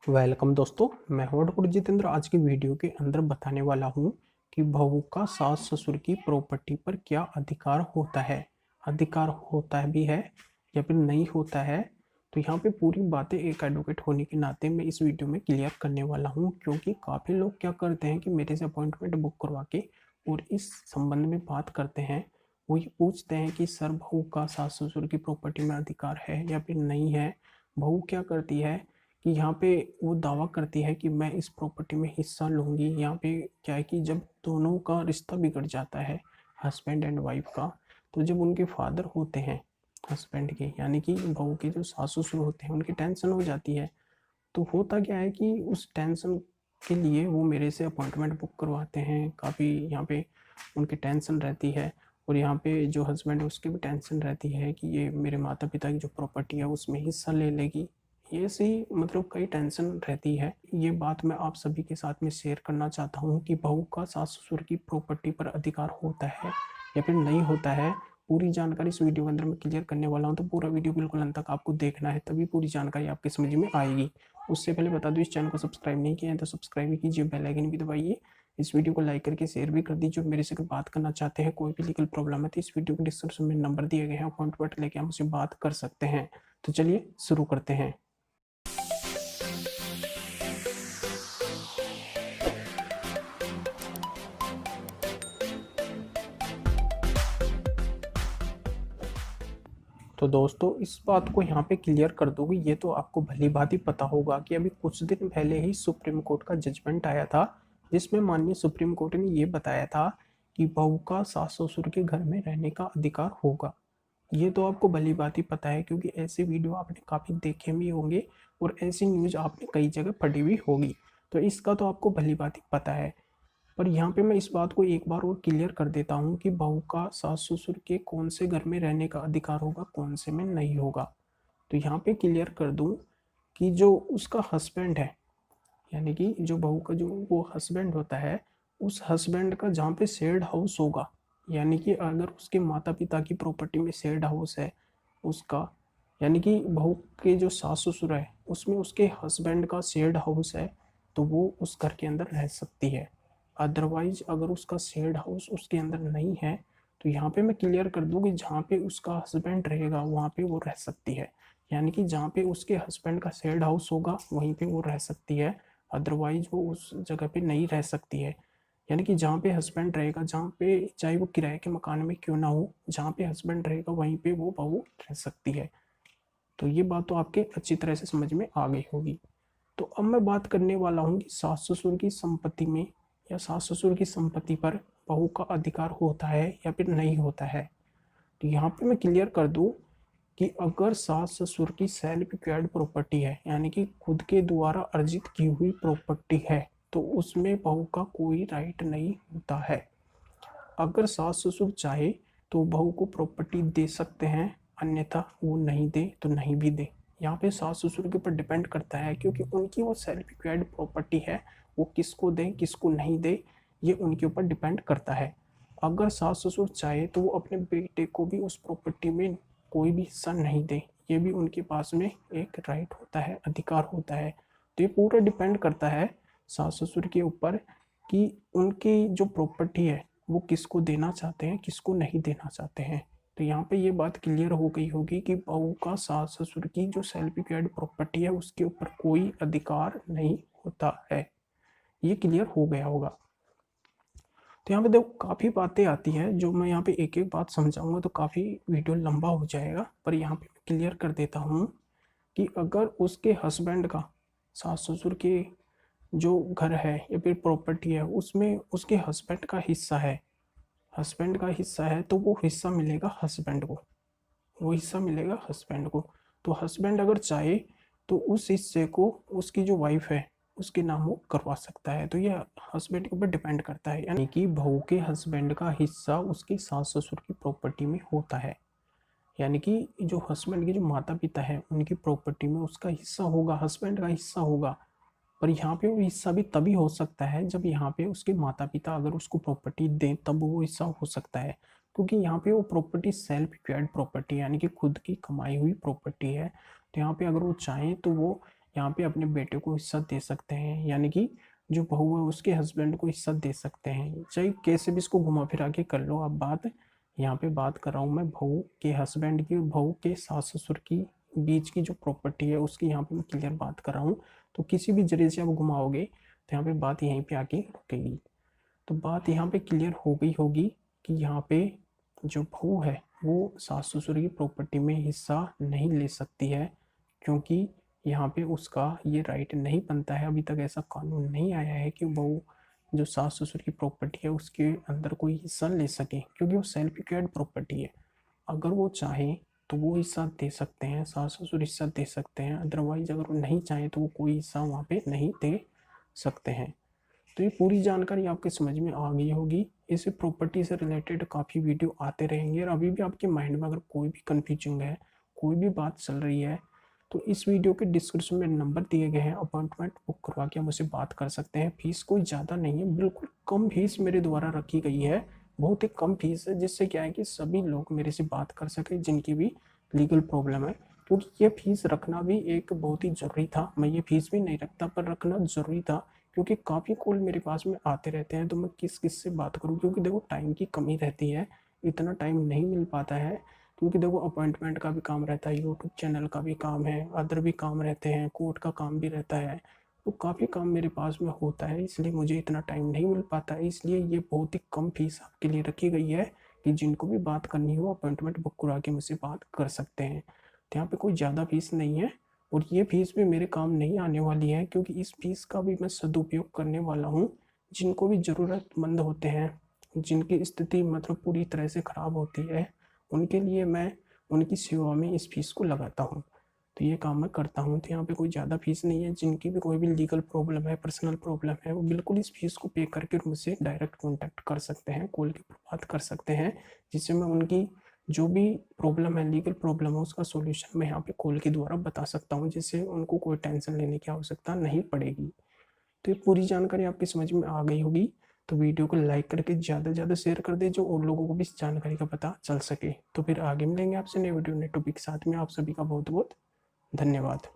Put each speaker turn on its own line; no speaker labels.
Welcome दोस्तों, मैं हूं डॉक्टर जितेंद्र। आज की वीडियो के अंदर बताने वाला हूं कि बहू का सास ससुर की प्रॉपर्टी पर क्या अधिकार होता है, अधिकार होता है भी है या फिर नहीं होता है। तो यहाँ पे पूरी बातें एक एडवोकेट होने के नाते मैं इस वीडियो में क्लियर करने वाला हूँ, क्योंकि काफ़ी लोग क्या करते हैं कि मेरे से अपॉइंटमेंट बुक करवा के और इस संबंध में बात करते हैं। वो ये पूछते हैं कि सर, बहू का सास ससुर की प्रॉपर्टी में अधिकार है या फिर नहीं है। बहू क्या करती है कि यहाँ पे वो दावा करती है कि मैं इस प्रॉपर्टी में हिस्सा लूँगी। यहाँ पे क्या है कि जब दोनों का रिश्ता बिगड़ जाता है, हस्बैंड एंड वाइफ का, तो जब उनके फादर होते हैं हस्बैंड के, यानी कि बहू के जो सास ससुर होते हैं, उनकी टेंशन हो जाती है। तो होता क्या है कि उस टेंशन के लिए वो मेरे से अपॉइंटमेंट बुक करवाते हैं। काफ़ी यहाँ पे उनकी टेंशन रहती है, और यहाँ पे जो हस्बैंड है उसकी भी टेंशन रहती है कि ये मेरे माता पिता की जो प्रॉपर्टी है उसमें हिस्सा ले लेगी। ये सी मतलब कई टेंशन रहती है। ये बात मैं आप सभी के साथ में शेयर करना चाहता हूँ कि बहू का सास ससुर की प्रॉपर्टी पर अधिकार होता है या फिर नहीं होता है। पूरी जानकारी इस वीडियो के अंदर मैं क्लियर करने वाला हूँ, तो पूरा वीडियो बिल्कुल अंत तक आपको देखना है, तभी पूरी जानकारी आपके समझ में आएगी। उससे पहले बता दूं, इस चैनल को सब्सक्राइब नहीं किया है तो सब्सक्राइब भी कीजिए, बेल आइकन भी दबाइए, इस वीडियो को लाइक करके शेयर भी कर दीजिए। मेरे से बात करना चाहते हैं, कोई भी लीगल प्रॉब्लम है तो इस वीडियो के डिस्क्रिप्शन में नंबर दिए गए हैं, अपॉइंटमेंट लेके हम उससे बात कर सकते हैं। तो चलिए शुरू करते हैं। तो दोस्तों, इस बात को यहाँ पे क्लियर कर दूंगी। ये तो आपको भली भांति ही पता होगा कि अभी कुछ दिन पहले ही सुप्रीम कोर्ट का जजमेंट आया था, जिसमें माननीय सुप्रीम कोर्ट ने ये बताया था कि बहू का सास ससुर के घर में रहने का अधिकार होगा। ये तो आपको भली बात ही पता है, क्योंकि ऐसे वीडियो आपने काफ़ी देखे भी होंगे और ऐसी न्यूज़ आपने कई जगह पढ़ी भी होगी। तो इसका तो आपको भली बात ही पता है। पर यहाँ पे मैं इस बात को एक बार और क्लियर कर देता हूँ कि बहू का सास ससुर के कौन से घर में रहने का अधिकार होगा, कौन से में नहीं होगा। तो यहाँ पे क्लियर कर दूँ कि जो उसका हस्बैंड है, यानी कि जो बहू का जो वो हस्बैंड होता है, उस हस्बैंड का जहाँ पे शेयर्ड हाउस होगा, यानी कि अगर उसके माता पिता की प्रॉपर्टी में शेयर्ड हाउस है उसका, यानी कि बहू के जो सास ससुर है उसमें उसके हस्बैंड का शेयर्ड हाउस है, तो वो उस घर के अंदर रह सकती है। अदरवाइज अगर उसका शेयर्ड हाउस उसके अंदर नहीं है, तो यहाँ पे मैं क्लियर कर दूँ कि जहाँ पे उसका हस्बैंड रहेगा वहाँ पे वो रह सकती है। यानी कि जहाँ पे उसके हस्बैंड का शेयर्ड हाउस होगा वहीं पे वो रह सकती है, अदरवाइज वो उस जगह पे नहीं रह सकती है। यानी कि जहाँ पे हस्बैंड रहेगा, जहाँ पे चाहे वो किराए के मकान में क्यों ना हो, जहाँ पे हस्बैंड रहेगा वहीं पे वो बहू रह सकती है। तो ये बात तो आपके अच्छी तरह से समझ में आ गई होगी। तो अब मैं बात करने वाला हूँ कि सास ससुर की संपत्ति में या सास ससुर की संपत्ति पर बहू का अधिकार होता है या फिर नहीं होता है। तो यहाँ पे मैं क्लियर कर दूँ कि अगर सास ससुर की सेल्फ एक्वायर्ड प्रॉपर्टी है, यानी कि खुद के द्वारा अर्जित की हुई प्रॉपर्टी है, तो उसमें बहू का कोई राइट नहीं होता है। अगर सास ससुर चाहे तो बहू को प्रॉपर्टी दे सकते हैं, अन्यथा वो नहीं दे तो नहीं भी दे। यहाँ पे सास ससुर के ऊपर डिपेंड करता है, क्योंकि उनकी वो सेल्फ एक्वायर्ड प्रॉपर्टी है, वो किसको दें किसको नहीं दे ये उनके ऊपर डिपेंड करता है। अगर सास ससुर चाहे तो वो अपने बेटे को भी उस प्रॉपर्टी में कोई भी हिस्सा नहीं दे, ये भी उनके पास में एक राइट होता है, अधिकार होता है। तो ये पूरा डिपेंड करता है सास ससुर के ऊपर कि उनकी जो प्रॉपर्टी है वो किसको देना चाहते हैं, किसको नहीं देना चाहते हैं। तो यहाँ पे ये बात क्लियर हो गई होगी कि बहू का सास ससुर की जो सेल्फ एक्वायर्ड प्रॉपर्टी है उसके ऊपर कोई अधिकार नहीं होता है। ये क्लियर हो गया होगा। तो यहाँ पे देखो काफ़ी बातें आती हैं, जो मैं यहाँ पे एक एक बात समझाऊंगा तो काफ़ी वीडियो लंबा हो जाएगा, पर यहाँ पे मैं क्लियर कर देता हूँ कि अगर उसके हस्बैंड का सास ससुर के जो घर है या फिर प्रॉपर्टी है उसमें उसके हस्बैंड का हिस्सा है, हस्बैंड का हिस्सा है, तो वो हिस्सा मिलेगा हस्बैंड को, वो हिस्सा मिलेगा हस्बैंड को। तो हस्बैंड अगर चाहे तो उस हिस्से को उसकी जो वाइफ है उसके नाम वो करवा सकता है। तो ये हस्बैंड के ऊपर डिपेंड करता है, यानी कि बहू के हस्बैंड का हिस्सा उसकी सास ससुर की प्रॉपर्टी में होता है। यानी कि जो हस्बैंड के जो माता पिता है उनकी प्रॉपर्टी में उसका हिस्सा होगा, हस्बैंड का हिस्सा होगा। पर यहाँ पे वो हिस्सा भी तभी हो सकता है जब यहाँ पे उसके माता पिता अगर उसको प्रॉपर्टी दें, तब वो हिस्सा हो सकता है। क्योंकि यहाँ पे वो प्रॉपर्टी सेल्फ एक्वायर्ड प्रॉपर्टी यानी कि खुद की कमाई हुई प्रॉपर्टी है। तो यहाँ पे अगर वो चाहें तो वो यहाँ पे अपने बेटे को हिस्सा दे सकते हैं, यानी कि जो बहू है उसके हस्बैंड को हिस्सा दे सकते हैं। चाहे कैसे भी इसको घुमा फिरा के कर लो आप बात। यहाँ पे बात कर रहा हूँ मैं बहू के हस्बैंड की और बहू के सास ससुर की बीच की जो प्रॉपर्टी है उसकी यहाँ पे मैं क्लियर बात कर रहा हूँ। तो किसी भी जरिए से आप घुमाओगे तो यहाँ पे बात यहीं पे आके रुकेगी। तो बात यहाँ पे क्लियर हो गई होगी कि यहाँ पे जो बहू है वो सास ससुर की प्रॉपर्टी में हिस्सा नहीं ले सकती है, क्योंकि यहाँ पे उसका ये राइट नहीं बनता है। अभी तक ऐसा कानून नहीं आया है कि बहू जो सास ससुर की प्रॉपर्टी है उसके अंदर कोई हिस्सा ले सके, क्योंकि वो सेल्फ एक्वायर्ड प्रॉपर्टी है। अगर वो चाहें तो वो हिस्सा दे सकते हैं, सास ससुर हिस्सा दे सकते हैं, अदरवाइज अगर वो नहीं चाहें तो वो कोई हिस्सा वहाँ पे नहीं दे सकते हैं। तो ये पूरी जानकारी आपके समझ में आ गई होगी। इस प्रॉपर्टी से रिलेटेड काफ़ी वीडियो आते रहेंगे, और अभी भी आपके माइंड में अगर कोई भी कन्फ्यूजिंग है, कोई भी बात चल रही है, तो इस वीडियो के डिस्क्रिप्शन में नंबर दिए गए हैं, अपॉइंटमेंट बुक करवा के मुझसे बात कर सकते हैं। फीस कोई ज़्यादा नहीं है, बिल्कुल कम फीस मेरे द्वारा रखी गई है, बहुत ही कम फीस है, जिससे क्या है कि सभी लोग मेरे से बात कर सके जिनकी भी लीगल प्रॉब्लम है। क्योंकि ये फीस रखना भी एक बहुत ही ज़रूरी था, मैं ये फीस भी नहीं रखता पर रखना ज़रूरी था, क्योंकि काफ़ी कॉल मेरे पास में आते रहते हैं, तो मैं किस किस से बात करूँ, क्योंकि देखो टाइम की कमी रहती है, इतना टाइम नहीं मिल पाता है, क्योंकि देखो अपॉइंटमेंट का भी काम रहता है, यूट्यूब चैनल का भी काम है, अदर भी काम रहते हैं, कोर्ट का काम भी रहता है, तो काफ़ी काम मेरे पास में होता है, इसलिए मुझे इतना टाइम नहीं मिल पाता है। इसलिए ये बहुत ही कम फीस आपके लिए रखी गई है कि जिनको भी बात करनी हो अपॉइंटमेंट बुक करा के मुझसे बात कर सकते हैं। तो यहाँ पे कोई ज़्यादा फीस नहीं है, और ये फीस भी मेरे काम नहीं आने वाली है, क्योंकि इस फीस का भी मैं सदुपयोग करने वाला हूँ। जिनको भी ज़रूरतमंद होते हैं, जिनकी स्थिति मतलब पूरी तरह से ख़राब होती है, उनके लिए मैं उनकी सेवा में इस फीस को लगाता हूँ। तो ये काम मैं करता हूँ। तो यहाँ पे कोई ज़्यादा फीस नहीं है, जिनकी भी कोई भी लीगल प्रॉब्लम है, पर्सनल प्रॉब्लम है, वो बिल्कुल इस फीस को पे करके मुझसे डायरेक्ट कॉन्टैक्ट कर सकते हैं, कॉल के बात कर सकते हैं, जिससे मैं उनकी जो भी प्रॉब्लम है, लीगल प्रॉब्लम है, उसका सॉल्यूशन मैं यहाँ पे कॉल के द्वारा बता सकता हूँ, जिससे उनको कोई टेंशन लेने की आवश्यकता नहीं पड़ेगी। तो ये पूरी जानकारी आपकी समझ में आ गई होगी। तो वीडियो को लाइक करके ज़्यादा से ज़्यादा शेयर कर दे, जो और लोगों को भी इस जानकारी का पता चल सके। तो फिर आगे मिलेंगे आपसे नए वीडियो नए टॉपिक के साथ में। आप सभी का बहुत बहुत धन्यवाद।